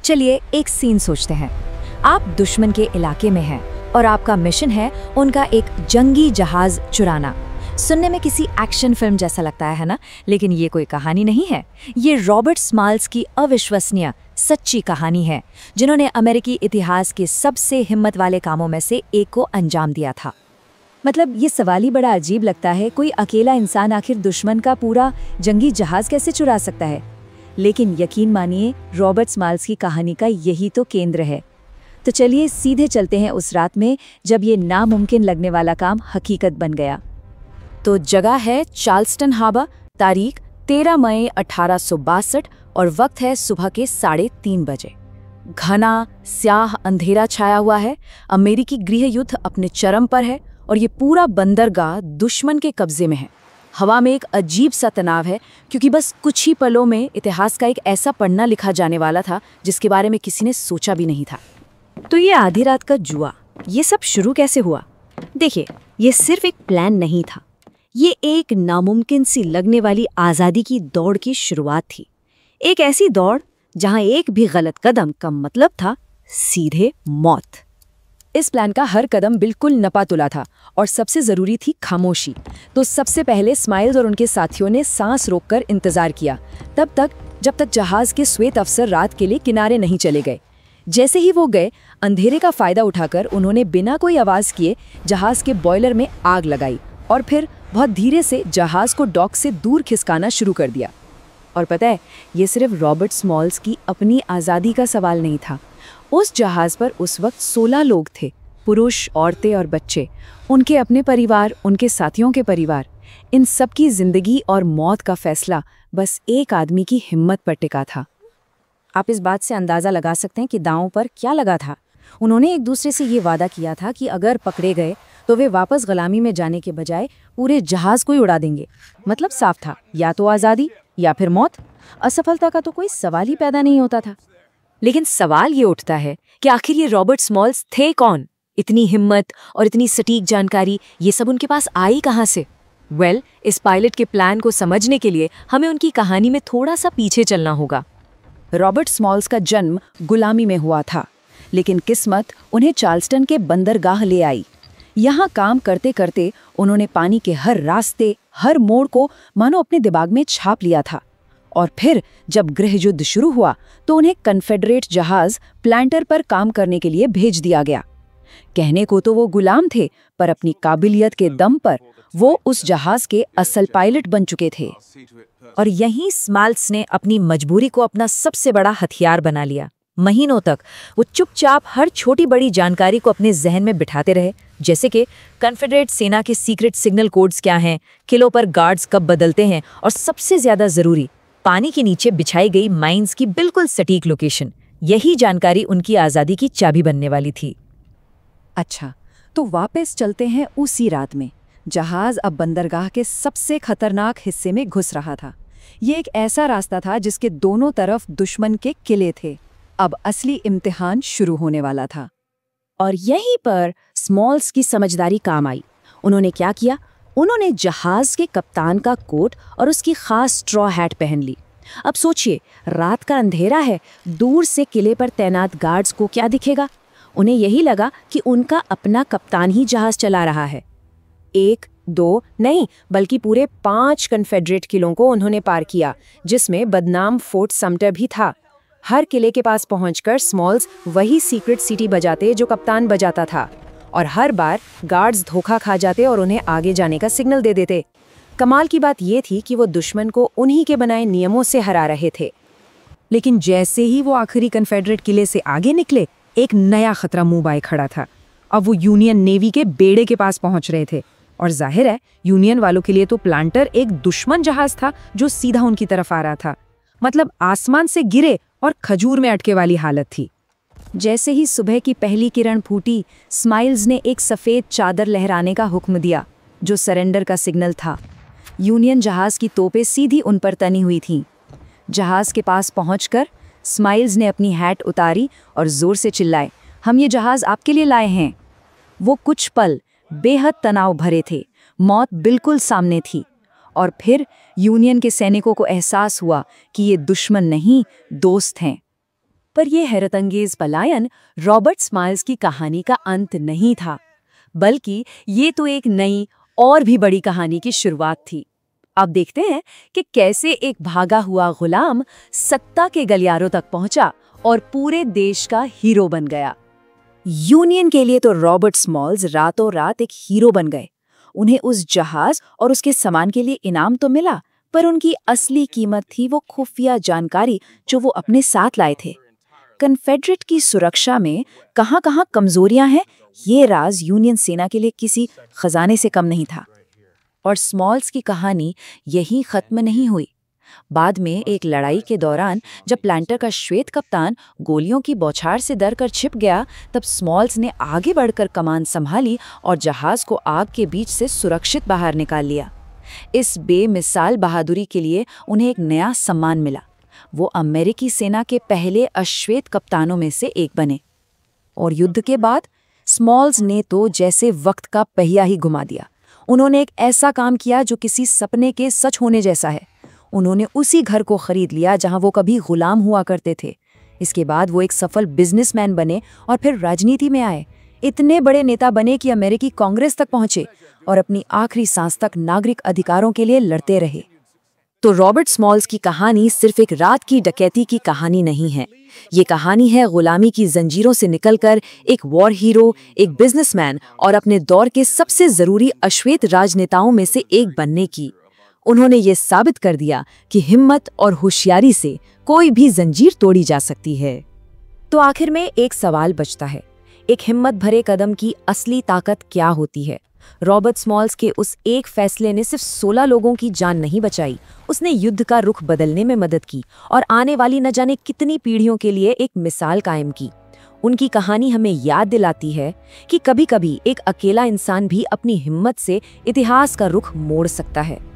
चलिए एक सीन सोचते हैं। आप दुश्मन के इलाके में हैं और आपका मिशन है उनका एक जंगी जहाज चुराना। सुनने में किसी एक्शन फिल्म जैसा लगता है ना? लेकिन ये कोई कहानी नहीं है। ये रॉबर्ट स्माल्स की अविश्वसनीय सच्ची कहानी है, जिन्होंने अमेरिकी इतिहास के सबसे हिम्मत वाले कामों में से एक को अंजाम दिया था। मतलब ये सवाल ही बड़ा अजीब लगता है, कोई अकेला इंसान आखिर दुश्मन का पूरा जंगी जहाज कैसे चुरा सकता है? लेकिन यकीन मानिए, रॉबर्ट स्माल्स की कहानी का यही तो केंद्र है। तो चलिए सीधे चलते हैं उस रात में जब ये नामुमकिन लगने वाला काम हकीकत बन गया। तो जगह है चार्ल्सटन हार्बर, तारीख 13 मई 1862 और वक्त है सुबह के 3:30 बजे। घना स्याह अंधेरा छाया हुआ है। अमेरिकी गृह युद्ध अपने चरम पर है और ये पूरा बंदरगाह दुश्मन के कब्जे में है। हवा में एक अजीब सा तनाव है, क्योंकि बस कुछ ही पलों में इतिहास का एक ऐसा पन्ना लिखा जाने वाला था जिसके बारे में किसी ने सोचा भी नहीं था। तो ये आधी रात का जुआ, ये सब शुरू कैसे हुआ? देखिए, ये सिर्फ एक प्लान नहीं था। ये एक नामुमकिन सी लगने वाली आज़ादी की दौड़ की शुरुआत थी। एक ऐसी दौड़ जहां एक भी गलत कदम का मतलब था सीधे मौत। इस प्लान का हर कदम बिल्कुल नपा-तुला था और सबसे ज़रूरी थी खामोशी। तो सबसे पहले स्माइल्स और उनके साथियों ने सांस रोककर इंतज़ार किया, तब तक जब तक जहाज़ के श्वेत अफसर रात के लिए किनारे नहीं चले गए। जैसे ही वो गए, अंधेरे का फ़ायदा उठाकर उन्होंने बिना कोई आवाज़ किए जहाज़ के बॉयलर में आग लगाई और फिर बहुत धीरे से जहाज़ को डॉक से दूर खिसकाना शुरू कर दिया। और पता है, ये सिर्फ रॉबर्ट स्मॉल्स की अपनी आज़ादी का सवाल नहीं था। उस जहाज़ पर उस वक्त 16 लोग थे, पुरुष, औरतें और बच्चे, उनके अपने परिवार, उनके साथियों के परिवार। इन सब की जिंदगी और मौत का फैसला बस एक आदमी की हिम्मत पर टिका था। आप इस बात से अंदाज़ा लगा सकते हैं कि दांव पर क्या लगा था। उन्होंने एक दूसरे से ये वादा किया था कि अगर पकड़े गए तो वे वापस गुलामी में जाने के बजाय पूरे जहाज़ को ही उड़ा देंगे। मतलब साफ था, या तो आज़ादी या फिर मौत। असफलता का तो कोई सवाल ही पैदा नहीं होता था। लेकिन सवाल ये उठता है कि आखिर ये रॉबर्ट स्मॉल्स थे कौन? इतनी हिम्मत और इतनी सटीक जानकारी ये सब उनके पास आई कहाँ से? इस पायलट के प्लान को समझने के लिए हमें उनकी कहानी में थोड़ा सा पीछे चलना होगा। रॉबर्ट स्मॉल्स का जन्म गुलामी में हुआ था, लेकिन किस्मत उन्हें चार्ल्सटन के बंदरगाह ले आई। यहाँ काम करते करते उन्होंने पानी के हर रास्ते, हर मोड़ को मानो अपने दिमाग में छाप लिया था। और फिर जब गृह युद्ध शुरू हुआ तो उन्हें कन्फेडरेट जहाज प्लांटर पर काम करने के लिए भेज दिया गया। कहने को तो वो गुलाम थे, पर अपनी काबिलियत के दम पर वो उस जहाज के असल पायलट बन चुके थे। और यहीं स्माल्स ने अपनी मजबूरी को अपना सबसे बड़ा हथियार बना लिया। महीनों तक वो चुपचाप हर छोटी बड़ी जानकारी को अपने जहन में बिठाते रहे, जैसे कि कन्फेडरेट सेना के सीक्रेट सिग्नल कोड्स क्या हैं, किलों पर गार्ड्स कब बदलते हैं, और सबसे ज्यादा जरूरी, पानी के नीचे बिछाई गई माइंस की बिल्कुल सटीक लोकेशन। यही जानकारी उनकी आज़ादी की चाबी बनने वाली थी। अच्छा, तो वापस चलते हैं उसी रात में। जहाज अब बंदरगाह के सबसे खतरनाक हिस्से में घुस रहा था। ये एक ऐसा रास्ता था जिसके दोनों तरफ दुश्मन के किले थे। अब असली इम्तिहान शुरू होने वाला था। और यहीं पर स्मॉल्स की समझदारी काम आई। उन्होंने क्या किया? उन्होंने जहाज के कप्तान का कोट और उसकी खास स्ट्रॉ हैट पहन ली। अब सोचिए, रात का अंधेरा है, दूर से किले पर तैनात गार्ड्स को क्या दिखेगा? उन्हें यही लगा कि उनका अपना कप्तान ही जहाज चला रहा है। 1, 2 नहीं, बल्कि पूरे 5 कन्फेडरेट किलों को उन्होंने पार किया, जिसमें बदनाम फोर्ट समटर भी था। हर किले के पास पहुंचकर स्मॉल्स वही सीक्रेट सीटी बजाते जो कप्तान बजाता था, और हर बार गार्ड्स धोखा खा जाते और उन्हें आगे जाने का सिग्नल दे देते। कमाल की बात यह थी कि वो दुश्मन को उन्हीं के बनाए नियमों से हरा रहे थे। लेकिन जैसे ही वो आखिरी कन्फेडरेट किले से आगे निकले, एक नया खतरा मुंह बाए खड़ा था। अब वो यूनियन नेवी के बेड़े के पास पहुंच रहे थे, और जाहिर है यूनियन वालों के लिए तो प्लांटर एक दुश्मन जहाज था जो सीधा उनकी तरफ आ रहा था। मतलब आसमान से गिरे और खजूर में अटके वाली हालत थी। जैसे ही सुबह की पहली किरण फूटी, स्माइल्स ने एक सफ़ेद चादर लहराने का हुक्म दिया, जो सरेंडर का सिग्नल था। यूनियन जहाज की तोपें सीधी उन पर तनी हुई थीं। जहाज के पास पहुंचकर स्माइल्स ने अपनी हैट उतारी और जोर से चिल्लाए, हम ये जहाज आपके लिए लाए हैं। वो कुछ पल बेहद तनाव भरे थे। मौत बिल्कुल सामने थी। और फिर यूनियन के सैनिकों को एहसास हुआ कि ये दुश्मन नहीं, दोस्त हैं। पर यह हैरतअंगेज पलायन रॉबर्ट स्माइल्स की कहानी का अंत नहीं था, बल्कि ये तो एक नई और भी बड़ी कहानी की शुरुआत थी। अब देखते हैं कि कैसे एक भागा हुआ गुलाम सत्ता के गलियारों तक पहुंचा और पूरे देश का हीरो बन गया। यूनियन के लिए तो रॉबर्ट स्मॉल्स रातों रात एक हीरो बन गए। उन्हें उस जहाज और उसके सामान के लिए इनाम तो मिला, पर उनकी असली कीमत थी वो खुफिया जानकारी जो वो अपने साथ लाए थे। कन्फेडरेट की सुरक्षा में कहां-कहां कमजोरियां हैं, ये राज यूनियन सेना के लिए किसी खजाने से कम नहीं था। और स्मॉल्स की कहानी यहीं खत्म नहीं हुई। बाद में एक लड़ाई के दौरान जब प्लांटर का श्वेत कप्तान गोलियों की बौछार से डरकर छिप गया, तब स्मॉल्स ने आगे बढ़कर कमान संभाली और जहाज को आग के बीच से सुरक्षित बाहर निकाल लिया। इस बेमिसाल बहादुरी के लिए उन्हें एक नया सम्मान मिला। वो अमेरिकी सेना के पहले अश्वेत कप्तानों में से एक बने। और युद्ध के बाद स्मॉल्स ने तो जैसे वक्त का पहिया ही घुमा दिया। उन्होंने एक ऐसा काम किया जो किसी सपने के सच होने जैसा है। उन्होंने उसी घर को खरीद लिया जहां वो कभी गुलाम हुआ करते थे। इसके बाद वो एक सफल बिजनेसमैन बने और फिर राजनीति में आए। इतने बड़े नेता बने कि अमेरिकी कांग्रेस तक पहुंचे और अपनी आखिरी सांस तक नागरिक अधिकारों के लिए लड़ते रहे। तो रॉबर्ट स्मॉल्स की कहानी सिर्फ एक रात की डकैती की कहानी नहीं है। ये कहानी है गुलामी की जंजीरों से निकलकर एक वॉर हीरो, एक बिजनेसमैन और अपने दौर के सबसे जरूरी अश्वेत राजनेताओं में से एक बनने की। उन्होंने ये साबित कर दिया कि हिम्मत और होशियारी से कोई भी जंजीर तोड़ी जा सकती है। तो आखिर में एक सवाल बचता है, एक हिम्मत भरे कदम की असली ताकत क्या होती है? रॉबर्ट स्मॉल्स के उस एक फैसले ने सिर्फ 16 लोगों की जान नहीं बचाई, उसने युद्ध का रुख बदलने में मदद की और आने वाली न जाने कितनी पीढ़ियों के लिए एक मिसाल कायम की। उनकी कहानी हमें याद दिलाती है कि कभी-कभी एक अकेला इंसान भी अपनी हिम्मत से इतिहास का रुख मोड़ सकता है।